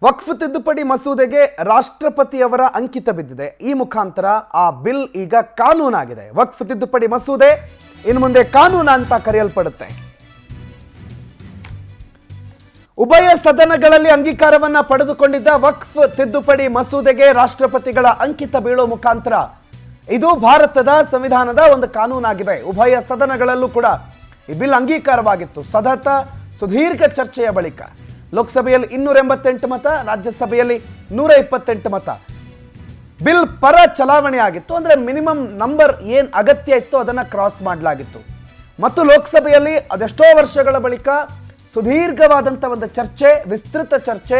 ವಕ್ಫ್ ತಿದ್ದುಪಡಿ ಮಸೂದೆಗೆ ರಾಷ್ಟ್ರಪತಿಯವರ ಅಂಕಿತ ಬಿದ್ದಿದೆ. ಈ ಮುಖಾಂತರ ಆ ಬಿಲ್ ಈಗ ಕಾನೂನಾಗಿದೆ. ವಕ್ಫ್ ತಿದ್ದುಪಡಿ ಮಸೂದೆ ಇನ್ನು ಮುಂದೆ ಕಾನೂನು ಅಂತ ಕರೆಯಲ್ಪಡುತ್ತೆ. ಉಭಯ ಸದನಗಳಲ್ಲಿ ಅಂಗೀಕಾರವನ್ನ ಪಡೆದುಕೊಂಡಿದ್ದ ವಕ್ಫ್ ತಿದ್ದುಪಡಿ ಮಸೂದೆಗೆ ರಾಷ್ಟ್ರಪತಿಗಳ ಅಂಕಿತ ಬೀಳೋ ಮುಖಾಂತರ ಇದು ಭಾರತದ ಸಂವಿಧಾನದ ಒಂದು ಕಾನೂನಾಗಿದೆ. ಉಭಯ ಸದನಗಳಲ್ಲೂ ಕೂಡ ಈ ಬಿಲ್ ಅಂಗೀಕಾರವಾಗಿತ್ತು. ಸತತ ಸುದೀರ್ಘ ಚರ್ಚೆಯ ಬಳಿಕ ಲೋಕಸಭೆಯಲ್ಲಿ 288 ಮತ, ರಾಜ್ಯಸಭೆಯಲ್ಲಿ 128 ಮತ. ಬಿಲ್ ಪರ ಚಲಾವಣೆ ಆಗಿತ್ತು. ಅಂದ್ರೆ ಮಿನಿಮಮ್ ನಂಬರ್ ಏನ್ ಅಗತ್ಯ ಇತ್ತು ಅದನ್ನ ಕ್ರಾಸ್ ಮಾಡಲಾಗಿತ್ತು. ಮತ್ತು ಲೋಕಸಭೆಯಲ್ಲಿ ಅದೆಷ್ಟೋ ವರ್ಷಗಳ ಬಳಿಕ ಸುದೀರ್ಘವಾದಂಥ ಒಂದು ಚರ್ಚೆ, ವಿಸ್ತೃತ ಚರ್ಚೆ.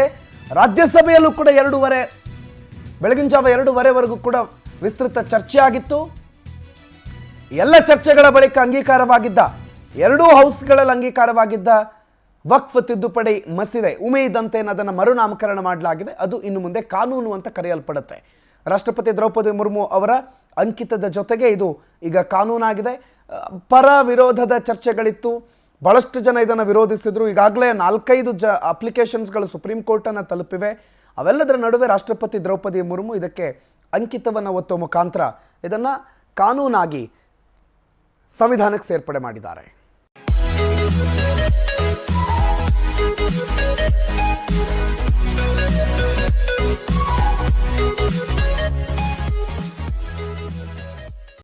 ರಾಜ್ಯಸಭೆಯಲ್ಲೂ ಕೂಡ ಬೆಳಗಿನ ಜಾವ 2:30ವರೆಗೂ ಕೂಡ ವಿಸ್ತೃತ ಚರ್ಚೆ ಆಗಿತ್ತು. ಎಲ್ಲ ಚರ್ಚೆಗಳ ಬಳಿಕ ಅಂಗೀಕಾರವಾಗಿದ್ದ, ಎರಡೂ ಹೌಸ್ಗಳಲ್ಲಿ ಅಂಗೀಕಾರವಾಗಿದ್ದ ವಕ್ಫ್ ತಿದ್ದುಪಡಿ ಮಸೂದೆ ಉಮೇದ್ ಅಂತ ಅದನ್ನು ಮರುನಾಮಕರಣ ಮಾಡಲಾಗಿದೆ. ಅದು ಇನ್ನು ಮುಂದೆ ಕಾನೂನು ಅಂತ ಕರೆಯಲ್ಪಡುತ್ತೆ. ರಾಷ್ಟ್ರಪತಿ ದ್ರೌಪದಿ ಮುರ್ಮು ಅವರ ಅಂಕಿತದ ಜೊತೆಗೆ ಇದು ಈಗ ಕಾನೂನಾಗಿದೆ. ಪರ ವಿರೋಧದ ಚರ್ಚೆಗಳಿತ್ತು. ಬಹಳಷ್ಟು ಜನ ಇದನ್ನು ವಿರೋಧಿಸಿದ್ರು. ಈಗಾಗಲೇ 4-5 ಅಪ್ಲಿಕೇಶನ್ಸ್ಗಳು ಸುಪ್ರೀಂ ಕೋರ್ಟನ್ನು ತಲುಪಿವೆ. ಅವೆಲ್ಲದರ ನಡುವೆ ರಾಷ್ಟ್ರಪತಿ ದ್ರೌಪದಿ ಮುರ್ಮು ಇದಕ್ಕೆ ಅಂಕಿತವನ್ನು ಒತ್ತುವ ಮುಖಾಂತರ ಇದನ್ನು ಕಾನೂನಾಗಿ ಸಂವಿಧಾನಕ್ಕೆ ಸೇರ್ಪಡೆ ಮಾಡಿದ್ದಾರೆ.